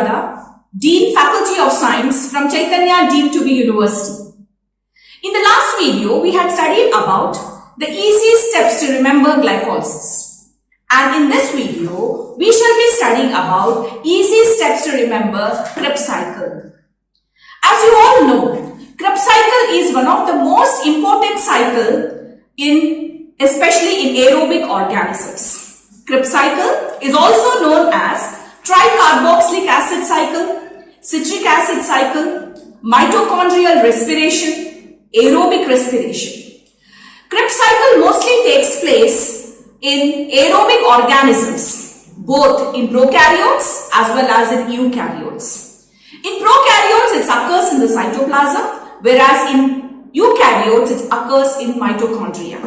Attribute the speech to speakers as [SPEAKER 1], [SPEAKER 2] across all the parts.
[SPEAKER 1] Anuradha, Dean Faculty of Science from Chaitanya Deemed to be University. In the last video, we had studied about the easy steps to remember glycolysis. And in this video, we shall be studying about easy steps to remember Krebs cycle. As you all know, Krebs cycle is one of the most important cycle especially in aerobic organisms. Krebs cycle is also known as tricarboxylic acid cycle, citric acid cycle, mitochondrial respiration, aerobic respiration. Krebs cycle mostly takes place in aerobic organisms, both in prokaryotes as well as in eukaryotes. In prokaryotes, it occurs in the cytoplasm, whereas in eukaryotes, it occurs in mitochondria.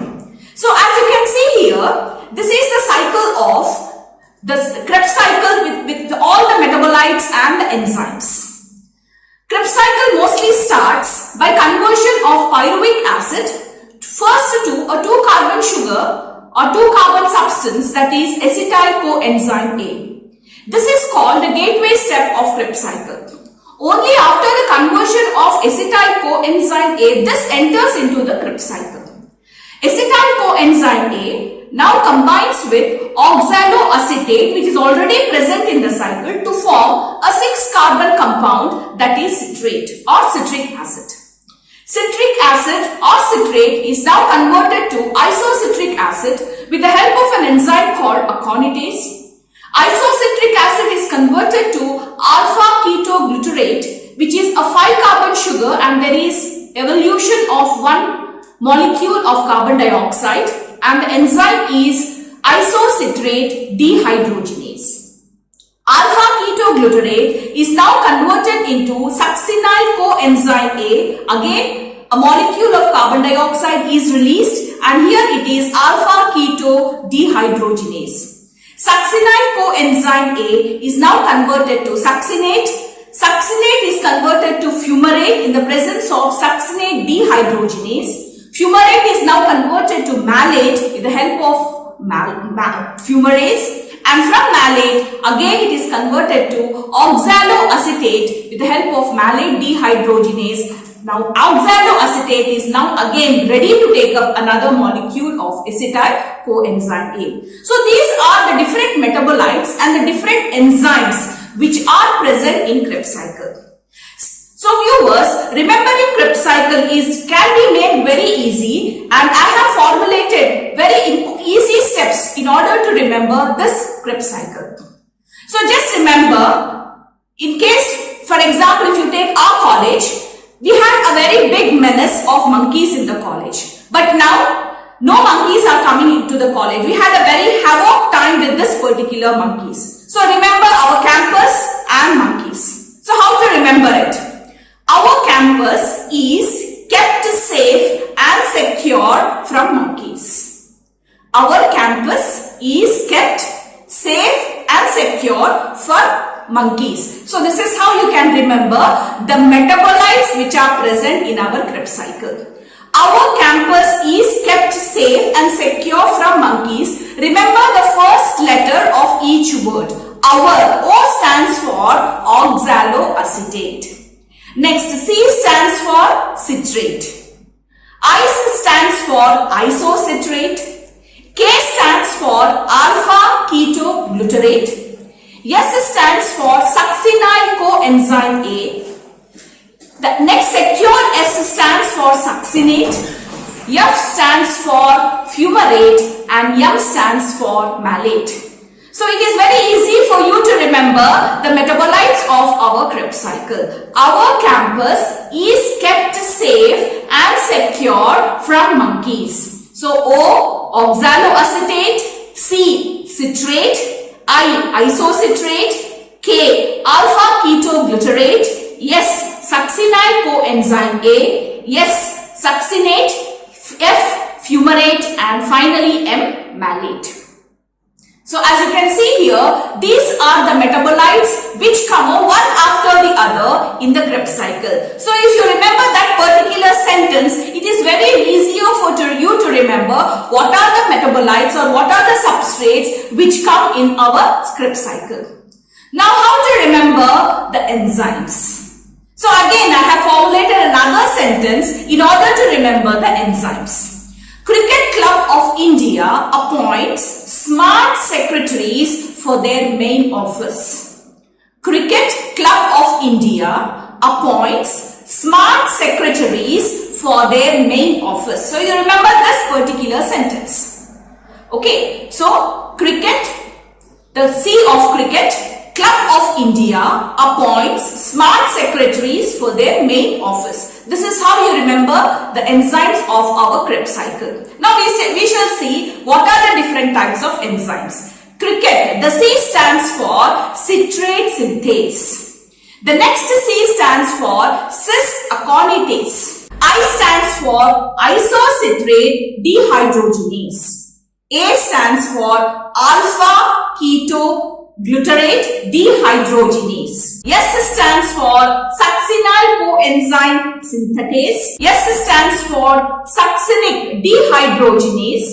[SPEAKER 1] So as you can see here, this is the cycle of the Krebs cycle with all the metabolites and the enzymes. Krebs cycle mostly starts by conversion of pyruvic acid first to a 2-carbon sugar or 2-carbon substance, that is acetyl coenzyme A. This is called the gateway step of Krebs cycle. Only after the conversion of acetyl coenzyme A, this enters into the Krebs cycle. Acetyl coenzyme A now combines with oxaloacetate, which is already present in the cycle, to form a 6-carbon compound, that is citrate or citric acid. Citric acid or citrate is now converted to isocitric acid with the help of an enzyme called aconitase. Isocitric acid is converted to alpha ketoglutarate, which is a 5-carbon sugar, and there is evolution of one molecule of carbon dioxide, and the enzyme is isocitrate dehydrogenase. Alpha ketoglutarate is now converted into succinyl coenzyme A. Again, a molecule of carbon dioxide is released, and here it is alpha keto dehydrogenase. Succinyl coenzyme A is now converted to succinate. Succinate is converted to fumarate in the presence of succinate dehydrogenase. Fumarate is now converted to malate with the help of fumarase. And from malate, again it is converted to oxaloacetate with the help of malate dehydrogenase. Now oxaloacetate is now again ready to take up another molecule of acetyl coenzyme A. So these are the different metabolites and the different enzymes which are present in Krebs cycle. So viewers, remembering Krebs cycle can be made very easy, and I have formulated very easy steps in order to remember this Krebs cycle. So just remember, in case, for example, if you take our college, we had a very big menace of monkeys in the college. But now, no monkeys are coming into the college. We had a very havoc time with this particular monkeys. So remember our campus and monkeys. So how to remember it? Our campus is kept safe and secure from monkeys. Our campus is kept safe and secure for monkeys. So this is how you can remember the metabolites which are present in our Krebs cycle. Our campus is kept safe and secure from monkeys. Remember the first letter of each word. Our, O stands for oxaloacetate. Next, C stands for citrate. I stands for isocitrate. K stands for alpha ketoglutarate. S stands for succinyl coenzyme A. The next secure S stands for succinate. F stands for fumarate, and M stands for malate. So it is very easy for you to remember the metabolites of our Krebs cycle. Our campus is kept safe and secure from monkeys. So O, oxaloacetate, C, citrate, I, isocitrate, K, alpha ketoglutarate, S, succinyl coenzyme A, S, succinate, F, fumarate, and finally M, malate. So as you can see here, these are the metabolites which come one after the other in the Krebs cycle. So if you remember that particular sentence, it is very easier for you to remember what are the metabolites or what are the substrates which come in our Krebs cycle. Now how to remember enzymes. So again, I have formulated another sentence in order to remember the enzymes. Cricket Club of India appoints smart secretaries for their main office. Cricket Club of India appoints smart secretaries for their main office. So you remember this particular sentence. Okay, so cricket, the C of cricket, Club of India appoints smart secretaries for their main office. This is how you remember the enzymes of our Krebs cycle. Now we shall see what are the different types of enzymes. Cricket, the C stands for citrate synthase. The next C stands for cis-aconitase. I stands for isocitrate dehydrogenase. A stands for alpha ketoglutarate dehydrogenase. S stands for succinyl coenzyme synthetase. S stands for succinic dehydrogenase.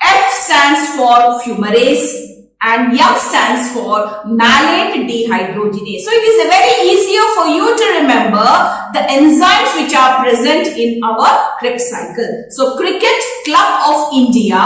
[SPEAKER 1] F stands for fumarase. And M stands for malate dehydrogenase. So it is very easier for you to remember the enzymes which are present in our Krebs cycle. So Cricket Club of India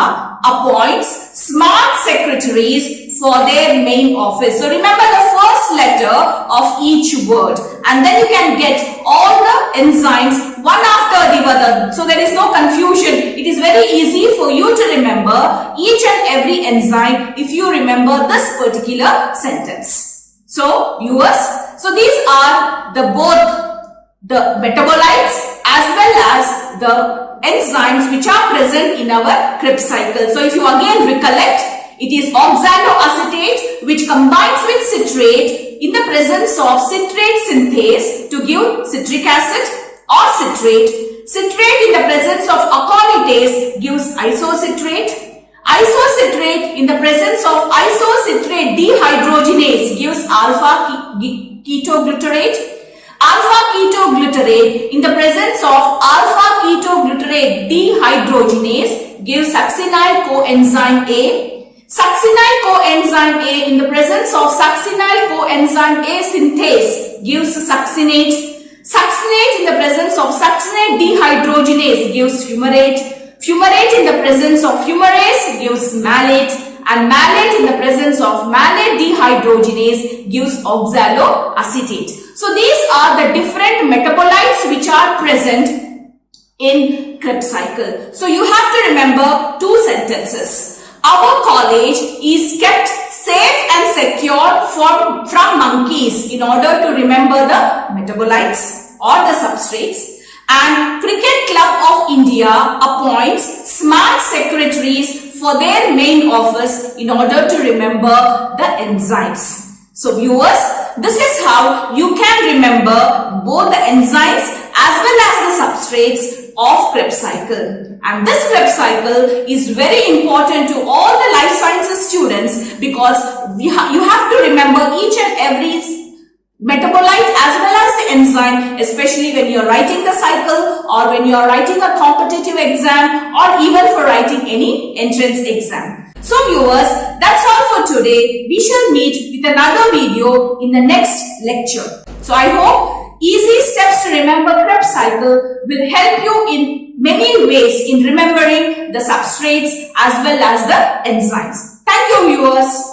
[SPEAKER 1] appoints smart secretaries for their main office. So remember the first letter of each word and then you can get all the enzymes one after the other. So there is no confusion. It is very easy for you to remember each and every enzyme if you remember this particular sentence. So viewers, so these are both the metabolites as well as the enzymes which are present in our Krebs cycle. So if you again recollect, it is oxaloacetate which combines with citrate in the presence of citrate synthase to give citric acid or citrate. Citrate in the presence of aconitase gives isocitrate. Isocitrate in the presence of isocitrate dehydrogenase gives alpha ketoglutarate. Alpha ketoglutarate in the presence of alpha ketoglutarate dehydrogenase gives succinyl coenzyme A. Succinyl coenzyme A in the presence of succinyl coenzyme A synthase gives succinate. Succinate in the presence of succinate dehydrogenase gives fumarate. Fumarate in the presence of fumarase gives malate. And malate in the presence of malate dehydrogenase gives oxaloacetate. So these are the different metabolites which are present in Krebs cycle. So you have to remember two sentences. Our college is kept safe and secure from monkeys in order to remember the metabolites or the substrates. And Cricket Club of India appoints smart secretaries for their main office in order to remember the enzymes. So viewers, this is how you can remember both the enzymes as well as the substrates of Krebs cycle. And this Krebs cycle is very important to all the life sciences students because you have to remember each and every metabolite as well as the enzyme, especially when you are writing the cycle or when you are writing a competitive exam or even for writing any entrance exam. So viewers, that's all for today. We shall meet with another video in the next lecture. So I hope easy steps to remember Krebs cycle will help you in many ways in remembering the substrates as well as the enzymes. Thank you viewers.